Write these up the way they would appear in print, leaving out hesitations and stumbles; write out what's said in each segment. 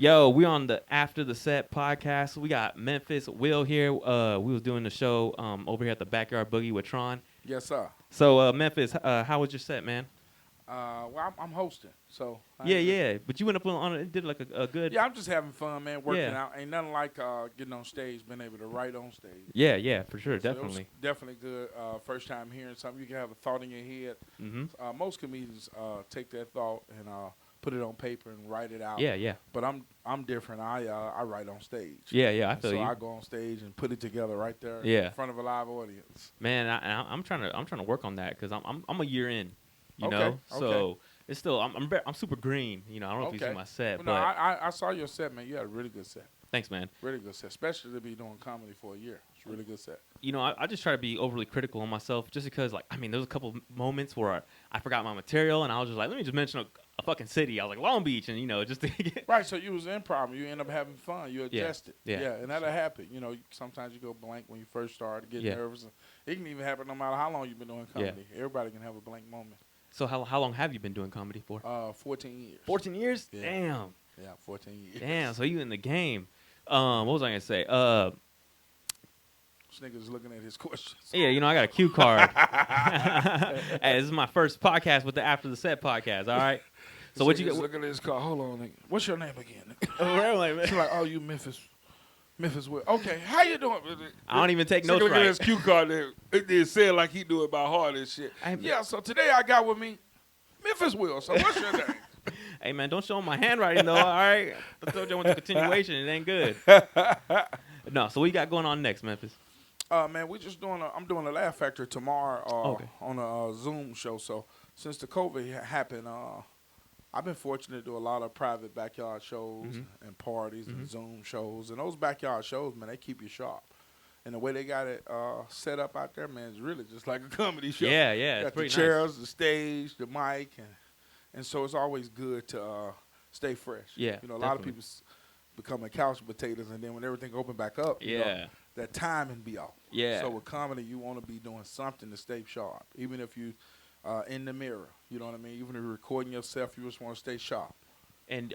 Yo, we on the After the Set podcast. We got Memphis Will here. We was doing the show over here at the Backyard Boogie with Tron. Yes, sir. So Memphis, how was your set, man? Well, I'm hosting, so Yeah. But you went up on it, did like a good. yeah, I'm just having fun, man. Working Yeah. out. Ain't nothing like getting on stage, being able to write on stage. Yeah, for sure, So it was definitely. definitely good. First time hearing something, you can have a thought in your head. Mm-hmm. Most comedians take that thought and put it on paper and write it out. Yeah. But I'm different. I write on stage. Yeah, I And feel so you. I go on stage and put it together right there Yeah. in front of a live audience. Man, I'm trying to work on that because I'm a year in, you Okay, know. okay. So it's still I'm super green, you know. I don't know if you see my set, Well, but no, I saw your set, man. You had a really good set. thanks, man. Really good set, especially to be doing comedy for a year. It's a really good set. You know, I just try to be overly critical on myself just because, like, I mean, there was a couple moments where I forgot my material and I was just like, let me just mention a fucking city. I was like, Long Beach, and, you know, just to get. Right, so you was improv. You end up having fun. You Yeah, adjusted. yeah. And that'll happen. You know, sometimes you go blank when you first start, get Yeah. nervous. It can even happen no matter how long you've been doing comedy. Everybody can have a blank moment. So how long have you been doing comedy for? 14 years. 14 years? Yeah. Damn. Yeah, 14 years. Damn, so you in the game. What was I going to say? This nigga's looking at his questions. Yeah, you know, I got a cue card. Hey, this is my first podcast with the After the Set podcast, all right? So what you This got? nigga's looking at his car. Hold on, nigga. What's your name again? I She's like, oh, you Memphis Will. Okay, how you doing? don't even take Nigga notes look at right. his cue card there. It said like he do it by heart and shit. Yeah, so today I got with me Memphis Will. So what's your name? Hey, man, don't show 'em my handwriting, though, all right? I told you I went to continuation. It ain't good. No, so what you got going on next, Memphis? Man, we just doing. I'm doing a Laugh Factory tomorrow Okay. on a Zoom show. So since the COVID happened, I've been fortunate to do a lot of private backyard shows and parties and Zoom shows. And those backyard shows, man, they keep you sharp. And the way they got it set up out there, man, is really just like a comedy show. Yeah, Got it's the pretty chairs, the stage, the mic, and so it's always good to stay fresh. Yeah, you know, a lot of definitely. people becoming couch potatoes, and then when everything open back up, you know, Yeah. that timing be off. Yeah. So with comedy, you want to be doing something to stay sharp, even if you in the mirror. You know what I mean? Even if you're recording yourself, you just want to stay sharp. And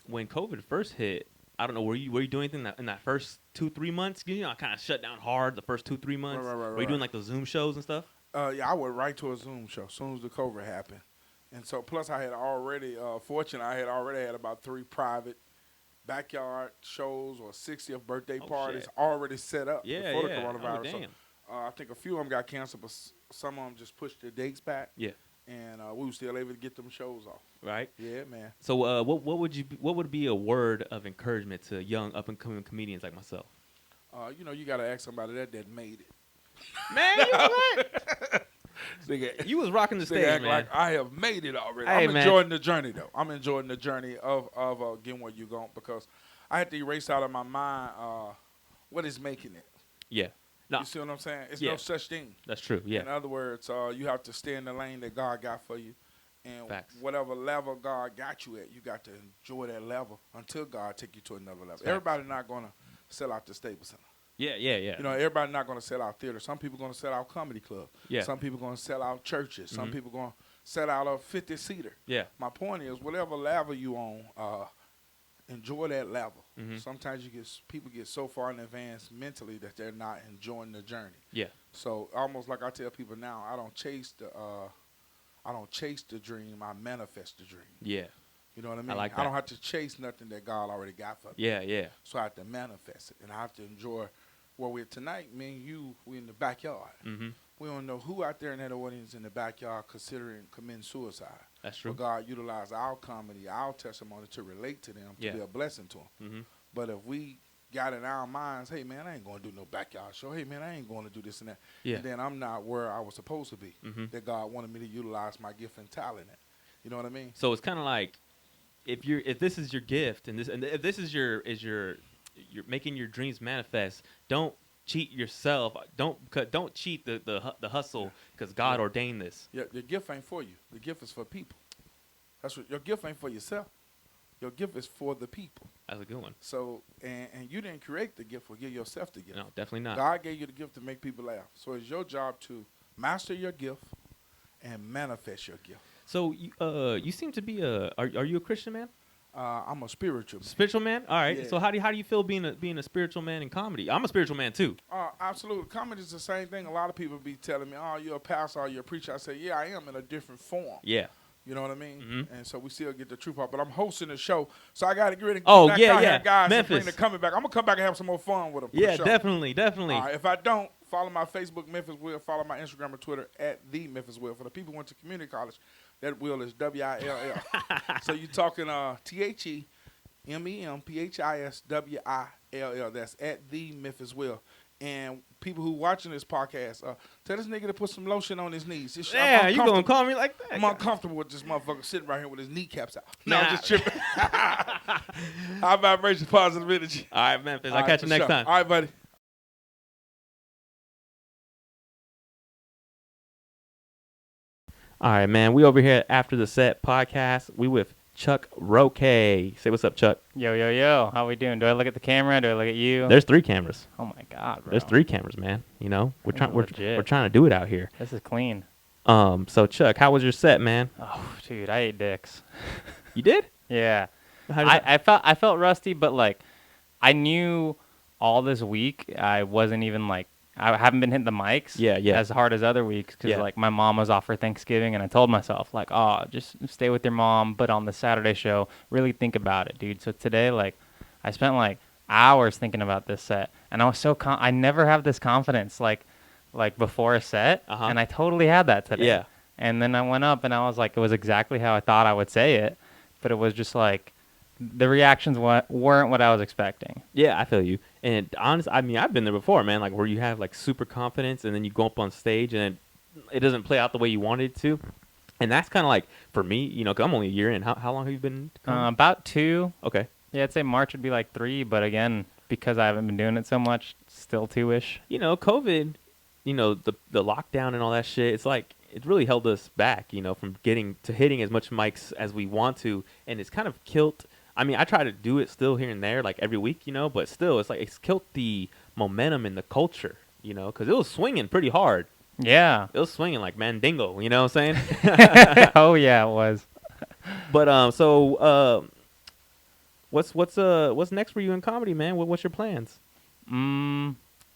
when COVID first hit, I don't know, were you doing anything in that first 2-3 months? You know, I kind of shut down hard the first 2-3 months. Right, Were you doing like the Zoom shows and stuff? Yeah, I went right to a Zoom show as soon as the COVID happened. And so, plus I had already, fortunate, I had already had about 3 private backyard shows or 60th birthday parties shit. already set up Yeah, before yeah. the coronavirus. Oh, damn. So, I think a few of them got canceled, but some of them just pushed their dates back. Yeah. And we were still able to get them shows off. Right. Yeah, man. So what would be a word of encouragement to young up and coming comedians like myself? You know, you got to ask somebody that made it. Man, you know what? Nigga, You was rocking the nigga stage, act man. like I have made it already. Hey, I'm man. enjoying the journey, though. I'm enjoying the journey of getting where you're going, because I had to erase out of my mind what is making it. Yeah. No, You see what I'm saying? It's Yeah. no such thing. that's true. In Yeah. other words, you have to stay in the lane that God got for you. And Facts. whatever level God got you at, you got to enjoy that level until God take you to another level. Facts. Everybody not going to sell out the Staples Center. Yeah. You know, everybody not going to sell out theater. Some people going to sell out comedy club. Yeah. Some people going to sell out churches. Some Mhm. people going to sell out a 50-seater. Yeah. My point is, whatever level you on, enjoy that level. Mhm. Sometimes people get so far in advance mentally that they're not enjoying the journey. Yeah. So almost like I tell people now, I don't chase the dream. I manifest the dream. Yeah. You know what I mean? like I that. don't have to chase nothing that God already got for me. Yeah. So I have to manifest it, and I have to enjoy where we're tonight. Me and you, we in the backyard. Mm-hmm. We don't know who out there in that audience in the backyard considering committing suicide. That's true. But God utilized our comedy, our testimony to relate to them, Yeah. to be a blessing to them. Mm-hmm. But if we got in our minds, hey, man, I ain't going to do no backyard show. Hey, man, I ain't going to do this and that. Yeah. And then I'm not where I was supposed to be. Mhm. That God wanted me to utilize my gift and talent at. You know what I mean? So it's kind of like if this is your gift and if this is your you're making your dreams manifest, don't cheat yourself. Don't cheat the hustle because God ordained this. Your gift ain't for you. The gift is for people. That's what your gift ain't for yourself. Your gift is for the people. That's a good one. So, and you didn't create the gift or give yourself the gift. No, definitely not. God gave you the gift to make people laugh. So it's your job to master your gift and manifest your gift. So you seem to be are you a Christian man? I'm a spiritual man. Spiritual man. All right. Yeah. So how do you feel being a spiritual man in comedy? I'm a spiritual man too. Absolutely. Comedy is the same thing. A lot of people be telling me, "Oh, you're a pastor, or you're a preacher." I say, "Yeah, I am in a different form." Yeah. You know what I mean? Mm-hmm. And so we still get the truth out. But I'm hosting a show, so I got to get ready to Oh, back yeah, out yeah. here, guys, Memphis. and bring the coming back. I'm going to come back and have some more fun with them. Yeah, sure. definitely. All right, if I don't, follow my Facebook, Memphis Will. Follow my Instagram and Twitter at THEMEMPHISWILL. For the people who went to community college, that Will is WILL. So you're talking THEMEMPHISWILL. That's at THEMEMPHISWILL. And people who watching this podcast, tell this nigga to put some lotion on his knees. Yeah, you gonna call me like that? I'm uncomfortable with this motherfucker sitting right here with his kneecaps out. No, I'm just tripping. High vibration, positive energy. All right, Memphis. I'll catch you next time. All right, buddy. All right, man. We over here at After the Set podcast. We with Chuck ROQUE. Say what's up, Chuck. Yo, yo, yo. How we doing? Do I look at the camera? Do I look at you? There's 3 cameras. Oh my God, bro. There's 3 cameras, man. You know, we're trying Legit. we're trying to do it out here. This is clean. So Chuck, how was your set, man? Oh, dude, I ate dicks. You did? Yeah. How did that- I felt rusty, but like I knew all this week I wasn't even like I haven't been hitting the mics Yeah, yeah. as hard as other weeks because Yeah. like my mom was off for Thanksgiving and I told myself like, oh, just stay with your mom. But on the Saturday show, really think about it, dude. So today, like, I spent like hours thinking about this set, and I was so I never have this confidence like before a set, and I totally had that today. Yeah. And then I went up and I was like, it was exactly how I thought I would say it, but it was just like the reactions weren't what I was expecting. Yeah, I feel you. And honestly, I mean, I've been there before, man. Like where you have like super confidence, and then you go up on stage, and it doesn't play out the way you wanted it to. And that's kind of like for me, you know, 'cause I'm only a year in. How long have you been? About 2. Okay. Yeah, I'd say March would be like 3, but again, because I haven't been doing it so much, still 2-ish. You know, COVID, you know, the lockdown and all that shit. It's like it really held us back, you know, from getting to hitting as much mics as we want to, and it's kind of killed. I mean, I try to do it still here and there, like every week, you know, but still, it's like it's killed the momentum in the culture, you know, because it was swinging pretty hard. Yeah. It was swinging like Mandingo, you know what I'm saying? Oh yeah, it was. But what's next for you in comedy, man? What's your plans?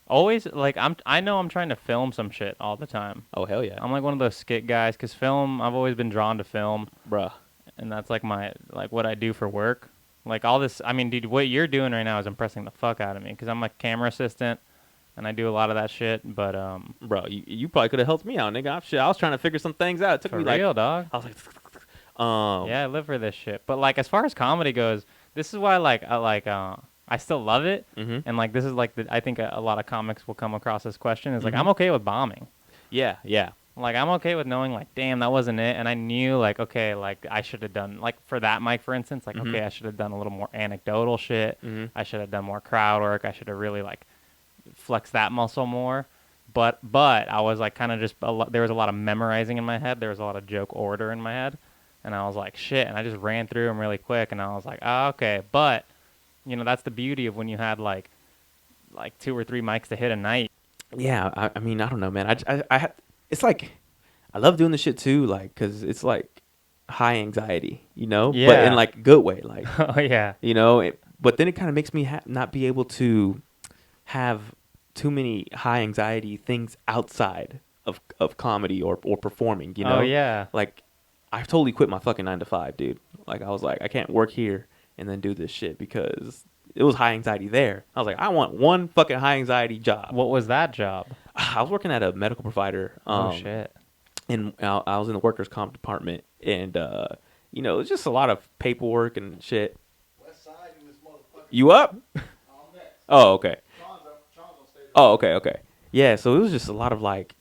Always like I know I'm trying to film some shit all the time. Oh hell yeah, I'm like one of those skit guys because film. I've always been drawn to film, bruh. and that's like my what I do for work. Like all this, I mean, dude, what you're doing right now is impressing the fuck out of me because I'm a camera assistant and I do a lot of that shit. But bro, you probably could have helped me out, nigga. I was trying to figure some things out. It took for me real, like, dog. I was like, Yeah, I live for this shit. But like as far as comedy goes, this is why I still love it. And like this is like I think a lot of comics will come across this question is like I'm okay with bombing. Yeah. Like I'm okay with knowing like damn that wasn't it, and I knew like okay like I should have done like for that mic for instance like okay I should have done a little more anecdotal shit. I should have done more crowd work. I should have really like flexed that muscle more. But I was like kind of just there was a lot of memorizing in my head. There was a lot of joke order in my head, and I was like shit, and I just ran through them really quick, and I was like oh, okay, but you know that's the beauty of when you had like 2 or 3 mics to hit a night. Yeah, I mean, I don't know, man. I it's like, I love doing this shit too, like, cause it's like high anxiety, you know, Yeah. but in like a good way, like, Oh yeah. you know, but then it kind of makes me not be able to have too many high anxiety things outside of comedy or performing, you know? Oh yeah. Like, I totally quit my fucking 9 to 5, dude. Like, I was like, I can't work here and then do this shit because it was high anxiety there. I was like, I want one fucking high anxiety job. What was that job? I was working at a medical provider. Oh shit. And I was in the workers' comp department, and you know, it's just a lot of paperwork and shit. West side in this motherfucker. You up? I'm next. Oh, okay. Tron's on stage. Oh, okay. Yeah, so it was just a lot of like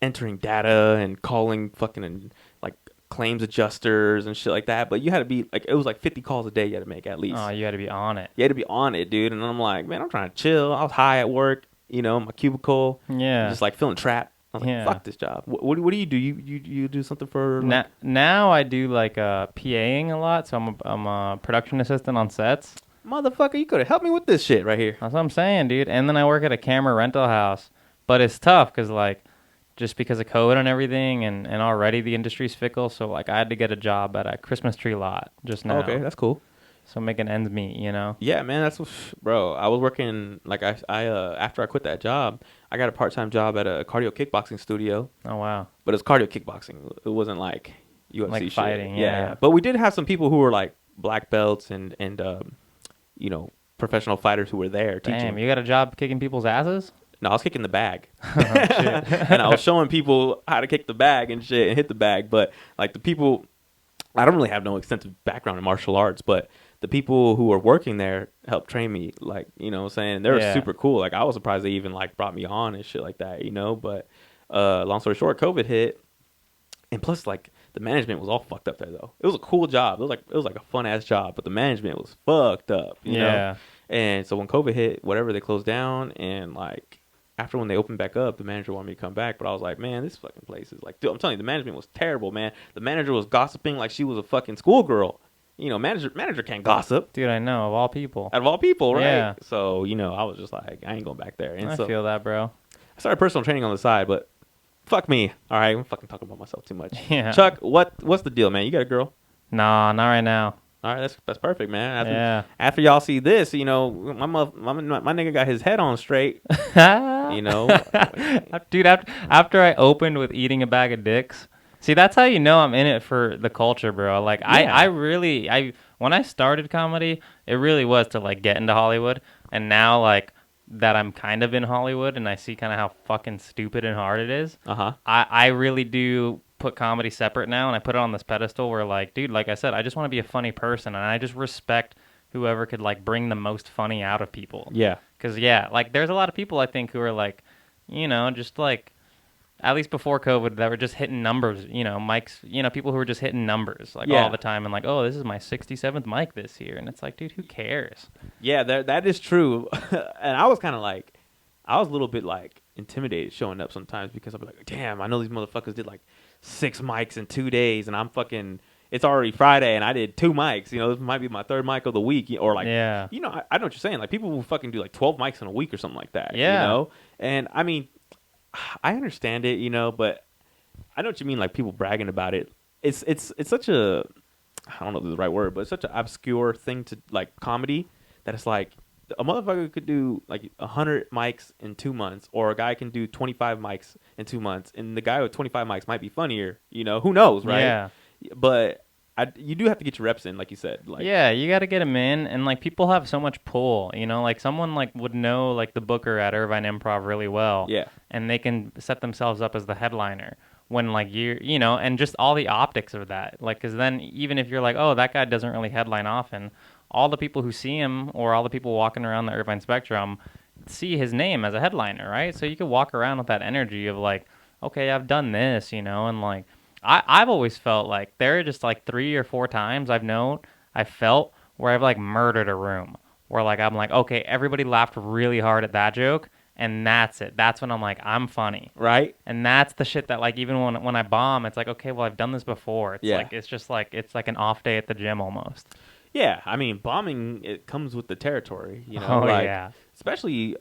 entering data and calling fucking like claims adjusters and shit like that. But you had to be like, it was like 50 calls a day you had to make at least. Oh, you had to be on it. You had to be on it, dude. And I'm like, man, I'm trying to chill. I was high at work, you know, my cubicle. Yeah. Just like feeling trapped. I was like, Yeah. fuck this job. What do you do? You do something for like, Now I do like PAing a lot, so I'm a production assistant on sets. motherfucker, you could have helped me with this shit right here. That's what I'm saying, dude. And then I work at a camera rental house, but it's tough because like just because of COVID and everything, and already the industry's fickle. So like I had to get a job at a Christmas tree lot just now. Okay, that's cool. So making ends meet, you know. Yeah, man, bro. I was working like after I quit that job, I got a part-time job at a cardio kickboxing studio. Oh wow. But it's cardio kickboxing. It wasn't like UFC Like shit. fighting, yeah. But we did have some people who were like black belts and you know, professional fighters who were there teaching. Damn, you got a job kicking people's asses? No, I was kicking the bag. Oh, shit. And I was showing people how to kick the bag and shit and hit the bag. But like the people, I don't really have no extensive background in martial arts, but the people who were working there helped train me. Like, you know what I'm saying? They were Yeah. super cool. Like I was surprised they even like brought me on and shit like that, you know? But long story short, COVID hit. And plus like the management was all fucked up there though. It was a cool job. It was like a fun ass job, but the management was fucked up, you know? And so when COVID hit, whatever, they closed down, and like after when they opened back up, the manager wanted me to come back, but I was like, man, this fucking place is like, dude, I'm telling you, the management was terrible, man. The manager was gossiping like she was a fucking schoolgirl. You know, manager can't gossip. Dude, I know, of all people. Out of all people, right? Yeah. So, you know, I was just like, I ain't going back there. And I so feel that, bro. I started personal training on the side, but fuck me. All right, I'm fucking talking about myself too much. Yeah. Chuck, what's the deal, man? You got a girl? Nah, not right now. All right, that's perfect, man. Yeah. After y'all see this, you know, my nigga got his head on straight. You know, Dude, after I opened with eating a bag of dicks, see, that's how you know I'm in it for the culture, bro. Like, Yeah. I really, when I started comedy, it really was to, like, get into Hollywood. And now, like, that I'm kind of in Hollywood and I see kind of how fucking stupid and hard it is, I really do put comedy separate now, and I put it on this pedestal where, like, dude, like I said, I just want to be a funny person, and I just respect whoever could, like, bring the most funny out of people. Yeah. Because, yeah, like, there's a lot of people, I think, who are, like, you know, just, like, at least before COVID, that were just hitting numbers, you know, mics, you know, people who were just hitting numbers, like, Yeah. all the time, and, like, oh, this is my 67th mic this year, and it's like, dude, who cares? Yeah, that is true. And I was kind of like, I was a little bit, like, intimidated showing up sometimes because I'd be like, damn, I know these motherfuckers did, like, 6 mics in 2 days, and I'm fucking, it's already Friday, and I did 2 mics. You know, this might be my 3rd mic of the week, or like, Yeah. you know, I know what you're saying. Like, people will fucking do like 12 mics in a week or something like that. Yeah. You know, and I mean, I understand it, you know, but I know what you mean. Like people bragging about it. It's such a, I don't know if this is the right word, but it's such an obscure thing to like comedy that it's like a motherfucker could do like 100 mics in 2 months, or a guy can do 25 mics in 2 months, and the guy with 25 mics might be funnier. You know, who knows, right? Yeah. But you do have to get your reps in, like you said. Like, yeah, you got to get them in, and like people have so much pull, you know, like someone like would know like the booker at Irvine Improv really well, Yeah. and they can set themselves up as the headliner when like you know, and just all the optics of that, like, because then even if you're like, oh, that guy doesn't really headline often, all the people who see him or all the people walking around the Irvine Spectrum see his name as a headliner, right? So you could walk around with that energy of like, okay, I've done this, you know, and like. I've always felt like there are just like 3 or 4 times I felt where I've like murdered a room, where like I'm like, okay, everybody laughed really hard at that joke, and that's it. That's when I'm like, I'm funny, right? And that's the shit that like even when I bomb, it's like, okay, well I've done this before. It's like it's like an off day at the gym almost. Yeah, I mean, bombing, it comes with the territory, you know. Oh like, yeah, especially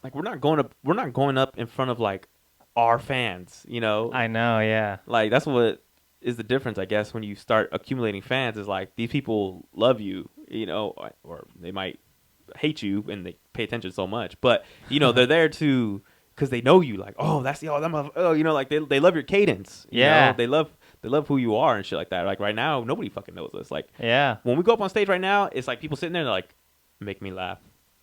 like we're not going up in front of like our fans, you know. I know, yeah. Like that's what is the difference, I guess, when you start accumulating fans. Is like these people love you, you know, or they might hate you and they pay attention so much, but you know they're there to because they know you. Like, oh, that's the you know, like they love your cadence. You know? They love who you are and shit like that. Like right now, nobody fucking knows us. Like, yeah, when we go up on stage right now, it's like people sitting there, they're like, make me laugh.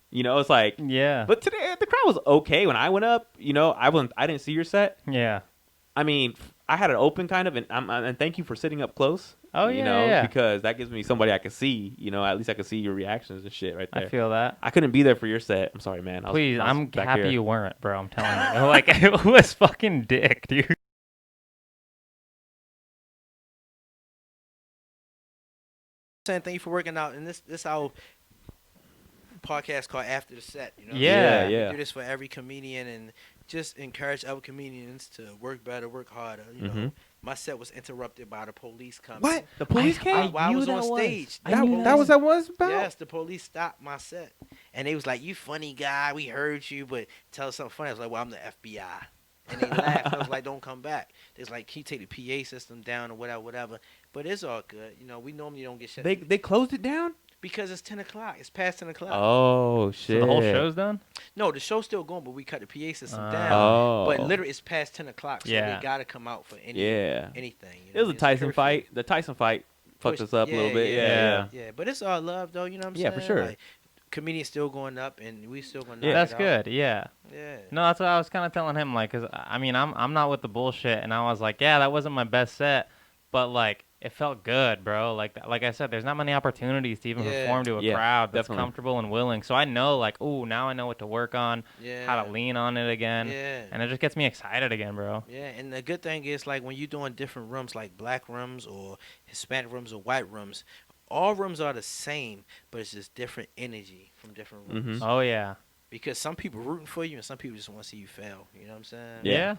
You know, it's like, yeah. But today the crowd was okay when I went up. You know, I didn't see your set. Yeah. I mean, I had it open kind of, and thank you for sitting up close. Oh you yeah, know, yeah. because that gives me somebody I can see. You know, at least I can see your reactions and shit right there. I feel that. I couldn't be there for your set. I'm sorry, man. Please, I'm back happy here. you weren't, bro. I'm telling you, like it was fucking dick, dude. Saying thank you for working out, and this our podcast called After the Set. You know, Yeah. Yeah. We do this for every comedian and just encourage other comedians to work better, work harder. You know, my set was interrupted by the police coming. What? The police came? While I was on stage. That was about? Yes, the police stopped my set, and they was like, "You funny guy, we heard you, but tell us something funny." I was like, "Well, I'm the FBI." And they laughed. I was like, don't come back. They was like, can you take the PA system down or whatever. But it's all good. You know, we normally don't get shut They closed it down? because it's 10 o'clock. It's past 10 o'clock. Oh So shit. the whole show's done. No, the show's still going, but we cut the PA system down. Oh. But literally, it's past 10 o'clock, so Yeah. they got to come out for Yeah. anything. You It was know? a It's Tyson curfew. fight. The Tyson fight fucked us up a little bit. Yeah. Yeah, but it's all love, though. You know what I'm Yeah, saying? for sure. Like, comedians still going up, and we still going to Yeah. That's good. Yeah. Yeah. No, that's what I was kind of telling him. Like, 'cause I mean, I'm not with the bullshit, and I was like, yeah, that wasn't my best set, but like, it felt good, bro. Like I said, there's not many opportunities to even Yeah. perform to a Yeah, crowd that's definitely. comfortable and willing. So I know, like, ooh, now I know what to work on, Yeah. how to lean on it again, Yeah. and it just gets me excited again, bro. Yeah, and the good thing is, like, when you're doing different rooms, like black rooms or Hispanic rooms or white rooms, all rooms are the same, but it's just different energy from different rooms. Mhm. Oh yeah. Because some people rooting for you, and some people just want to see you fail. You know what I'm saying? Yeah.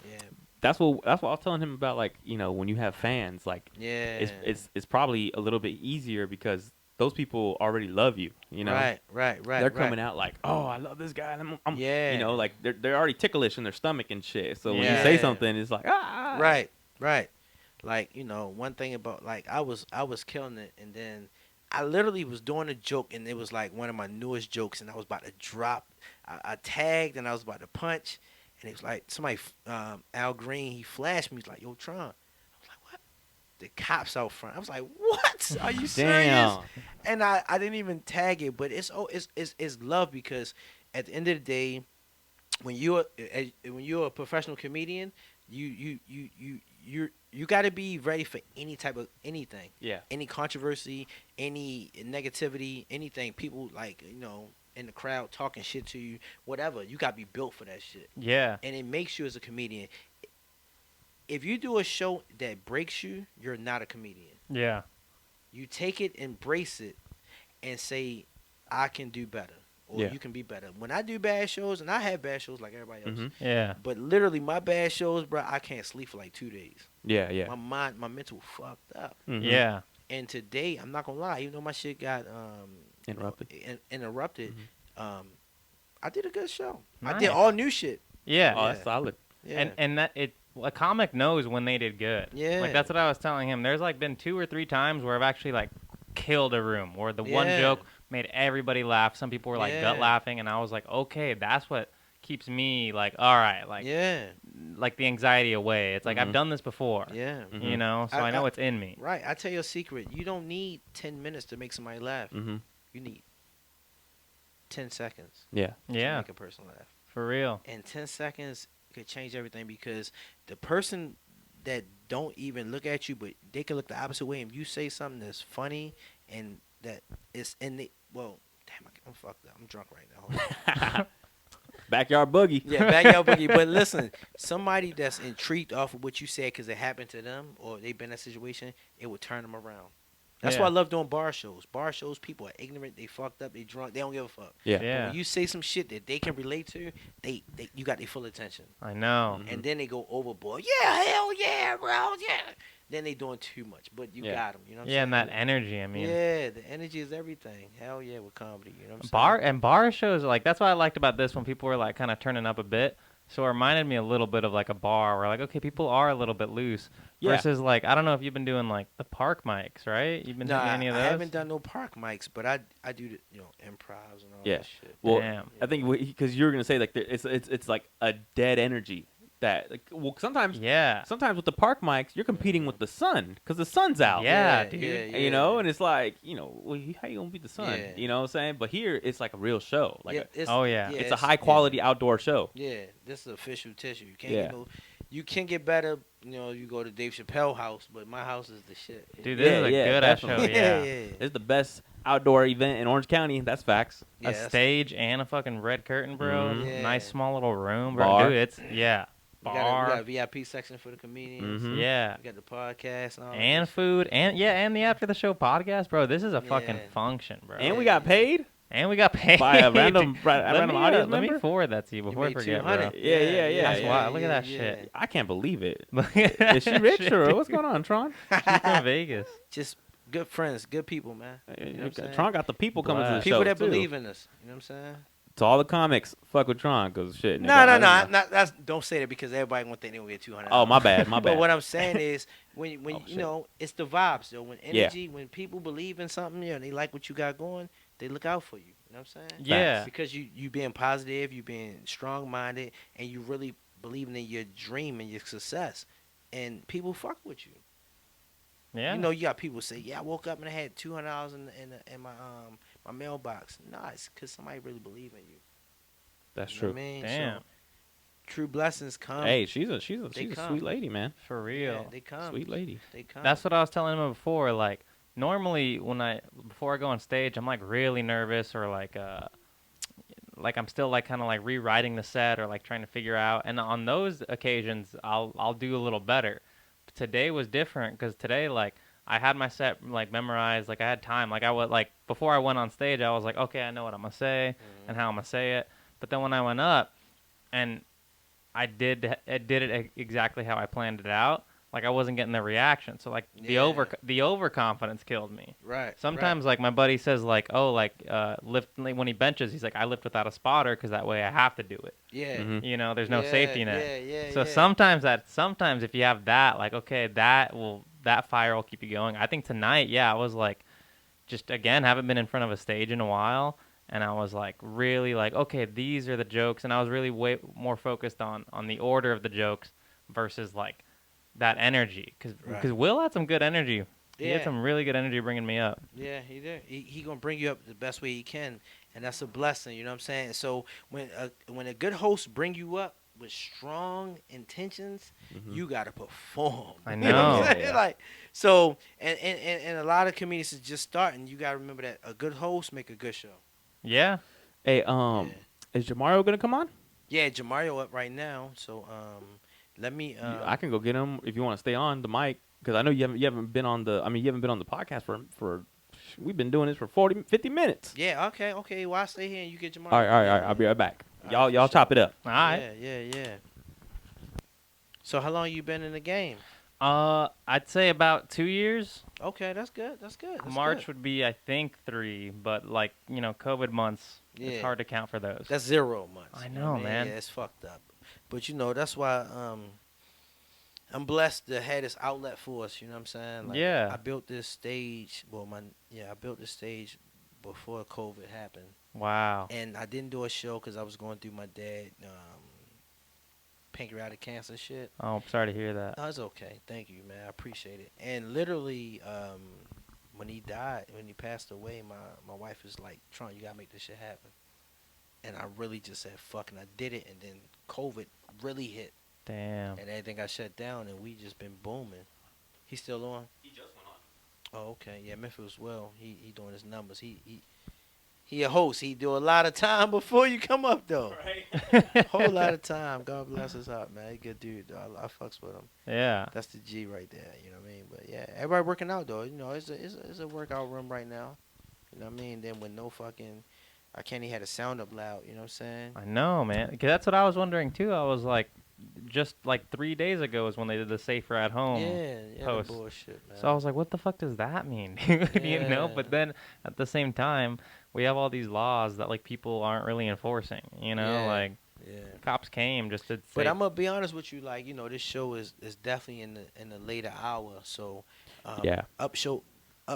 Yeah. That's what I was telling him about. Like, you know, when you have fans, like, Yeah. it's probably a little bit easier because those people already love you. You know, Right. they're coming out like, oh, I love this guy. And I'm Yeah. You know, like they're already ticklish in their stomach and shit. So when you Yeah. say something, it's like, ah. Right. Like, you know, one thing about, like, I was killing it, and then I literally was doing a joke, and it was like one of my newest jokes, and I was about to drop. I tagged, and I was about to punch, and it was like somebody, Al Green, he flashed me. He's like, yo, Tron. I was like, what? The cops out front. I was like, what? Are you serious? Damn. And I didn't even tag it, but it's love, because at the end of the day, when you're a professional comedian, you got to be ready for any type of anything, Yeah. any controversy, any negativity, anything. People, like, you know, in the crowd talking shit to you, whatever. You got to be built for that shit, Yeah. and it makes you as a comedian. If you do a show that breaks you, you're not a comedian. Yeah. You take it, embrace it, and say, I can do better, or Yeah. you can be better. When I do bad shows, and I have bad shows like everybody else, Mhm. Yeah. but literally my bad shows, bro, I can't sleep for like 2 days. Yeah. Yeah. My mind, my mental fucked up. Mhm. Yeah. And today, I'm not gonna lie, even though my shit got Interrupted. interrupted, I did a good show. I Nice. did all new shit. Yeah. Oh, that's solid. Yeah. And that a comic knows when they did good. Yeah. Like that's what I was telling him. There's like been 2 or 3 times where I've actually like killed a room where the one Yeah. joke made everybody laugh. Some people were like gut Yeah. laughing, and I was like, okay, that's what keeps me like, all right, like yeah, like the anxiety away. It's like I've Mhm. done this before. yeah. Mhm. You know, so I know it's in me. Right. I tell you a secret. You don't need 10 minutes to make somebody laugh. Mhm. You need 10 seconds Yeah. to Yeah, make a person laugh. for real. And 10 seconds could change everything, because the person that don't even look at you, but they can look the opposite way, and you say something that's funny and that is in the, well, damn, I'm fucked up. I'm drunk right now. Hold on. Backyard boogie. Yeah, backyard boogie. But listen, somebody that's intrigued off of what you said because it happened to them or they've been in that situation, it would turn them around. That's why I Yeah. love doing bar shows. Bar shows, people are ignorant, they fucked up, they drunk, they don't give a fuck. Yeah. But Yeah, when you say some shit that they can relate to, they you got their full attention. I know. Mhm. And then they go overboard. Yeah, hell yeah, bro, yeah. Then they doing too much, but you Yeah. got them. You know what I'm Yeah, saying? and that energy. I mean, Yeah, the energy is everything. Hell yeah, with comedy. You know what I'm bar shows, like that's what I liked about this when people were like kind of turning up a bit. So it reminded me a little bit of like a bar where like, okay, people are a little bit loose. Yeah. Versus like, I don't know if you've been doing like the park mics, right? You've been Nah, doing any of those? I haven't done no park mics, but I do the, you know, improvs and all Yeah. that shit. Well, Damn. I think because you were gonna say like it's like a dead energy that like, well sometimes Yeah. with the park mics you're competing with the sun because the sun's out. Yeah, dude. You know, and it's like, you know, well, how you gonna beat the sun? Yeah. You know what I'm saying? But here it's like a real show. Like it's, Oh, yeah. it's a high quality outdoor show. Yeah, this is official tissue. You can't Yeah. get no, you can get better. You know, you go to Dave Chappelle house, but my house is the shit. Dude, this is a Yeah, good ass show. definitely. Yeah. It's the best outdoor event in Orange County. That's facts. Yeah, A that's- stage and a fucking red curtain, bro. Mhm. Yeah. Nice small little room, bro. Bar. Dude, it's yeah. We Bar. got a VIP section for the comedians. Mhm. Yeah. We got the podcast and all And that food and and the after the show podcast, bro. This is a fucking Yeah. function, bro. And we got paid And we got paid by a random Let me, audience let member. me forward that to you before I made forget, bro. 200. Yeah. That's wild. Look at that shit. I can't believe it. Look at that Is she rich shit, or dude. what's going on, Tron? She's from Vegas. Just good friends, good people, man. You know what I'm saying? Tron got the people coming to the Blast. show. People that too. believe in us. You know what I'm saying? To all the comics, fuck with Tron, cause shit. No, nigga, that's don't say that because everybody gonna think they gonna get $200. Oh, my bad, my But bad. what I'm saying is, when Oh, you shit. know, it's the vibes, though. When Yeah. energy, when people believe in something, and they like what you got going, they look out for you. You know what I'm saying? Yeah. Because you being positive, you being strong minded, and you really believing in your dream and your success, and people fuck with you. Yeah. You know, you got people say, "Yeah, I woke up and I had $200 in my mailbox." Nah, it's because somebody really believe in you. That's You know true. what I mean? Damn. So, true blessings come. Hey, she's a come. sweet lady, man. For Yeah, real. they come. Sweet lady. They come. That's what I was telling him before. Like, normally before I go on stage, I'm like really nervous or like I'm still like kind of like rewriting the set or like trying to figure out. And on those occasions, I'll do a little better. But today was different because today like I had my set like memorized. Like I had time. Like I was like before I went on stage, I was like, okay, I know what I'm gonna say and how I'm gonna say it. But then when I went up and I did it exactly how I planned it out. Like I wasn't getting the reaction, so like the overconfidence killed me. Right. Sometimes like my buddy says like, oh, like lift like, when he benches, he's like, I lift without a spotter because that way I have to do it. Yeah. Mhm. You know, there's no safety net. Yeah. So sometimes if you have that, like okay, that fire will keep you going. I think tonight, I was like, just again haven't been in front of a stage in a while. And I was like really like, okay, these are the jokes, and I was really way more focused on the order of the jokes versus like that energy, because Will had some good energy. He had some really good energy bringing me up. Yeah, he did. He gonna bring you up the best way he can, and that's a blessing. You know what I'm saying? So when a good host bring you up with strong intentions, you gotta perform. I You know what I'm know. saying? Yeah. Like so, and a lot of comedians is just starting. You gotta remember that a good host make a good show. Yeah. Hey, is Jamario gonna come on? Yeah, Jamario up right now. So let me. I can go get him if you want to stay on the mic, because I know you haven't been on the podcast for we've been doing this for 50 minutes. Yeah. Okay. Well, I stay here and you get Jamario. All right. I'll be right back. All right, Y'all for chop it up. All right. Yeah. So how long you been in the game? I'd say about 2 years. Okay, that's good. That's March good. would be, I think, 3, but like COVID months, Yeah. it's hard to count for those. That's 0 months. I you know, what man. Yeah, it's fucked up. But that's why I'm blessed to have this outlet for us. You know what I'm saying? Like, Yeah. I built this stage. I built this stage before COVID happened, Wow. and I didn't do a show because I was going through my dad pancreatic cancer shit. Oh, I'm sorry to hear that. No, it's okay. Thank you, man. I appreciate it. And literally, when he passed away, my wife was like, "Tron, you gotta make this shit happen." And I really just said, "Fuck," and I did it. And then COVID really hit, Damn. and everything got shut down, and we just been booming. He's still on? He just went on. Oh, okay. Yeah, MEMPHISWILL. He doing his numbers. He a host. He do a lot of time before you come up though. Right. Whole lot of time. God bless his heart, man. He good dude. Though. I fucks with him. Yeah. That's the G right there. You know what I mean? But yeah, everybody working out though. You know, it's a workout room right now. You know what I mean? Then with no fucking, I can't even have the sound up loud. You know what I'm saying? I know, man. 'Cause that's what I was wondering too. I was like, just like 3 days ago is when they did the safer at home. Yeah, post. the bullshit, man. So I was like, what the fuck does that mean? You know? But then at the same time, we have all these laws that like people aren't really enforcing. You know, Yeah. like yeah. cops came just to say. But I'm gonna be honest with you, like this show is definitely in the later hour. So Yeah. up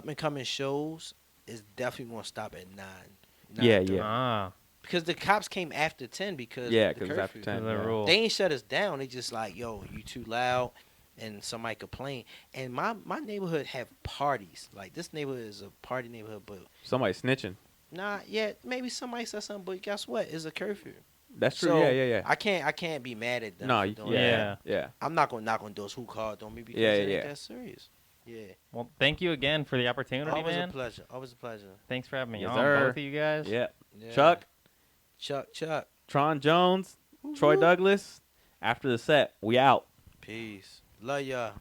and coming shows is definitely gonna stop at 9. Yeah, 9:30. yeah. Ah, Because the cops came after 10 because Yeah, of the because after curfew. 10. the yeah. rule. They ain't shut us down. They just like, yo, you too loud, and somebody complain. And my neighborhood have parties. Like this neighborhood is a party neighborhood, but Somebody snitching. not yet. Maybe somebody said something, but guess what? It's a curfew. That's true. So, yeah. I can't be mad at them. No, for you, doing yeah, that. yeah. I'm not gonna knock on doors who called on me because Yeah, it ain't yeah. that serious. Yeah. well, thank you again for the opportunity, Always man. a pleasure. Always a pleasure. Thanks for having me Yes, on, sir. both of you guys. Yeah. Yeah. Chuck, Chuck. Tron Jones, Troy Woo-hoo. Douglas. After the set, we out. Peace. Love y'all.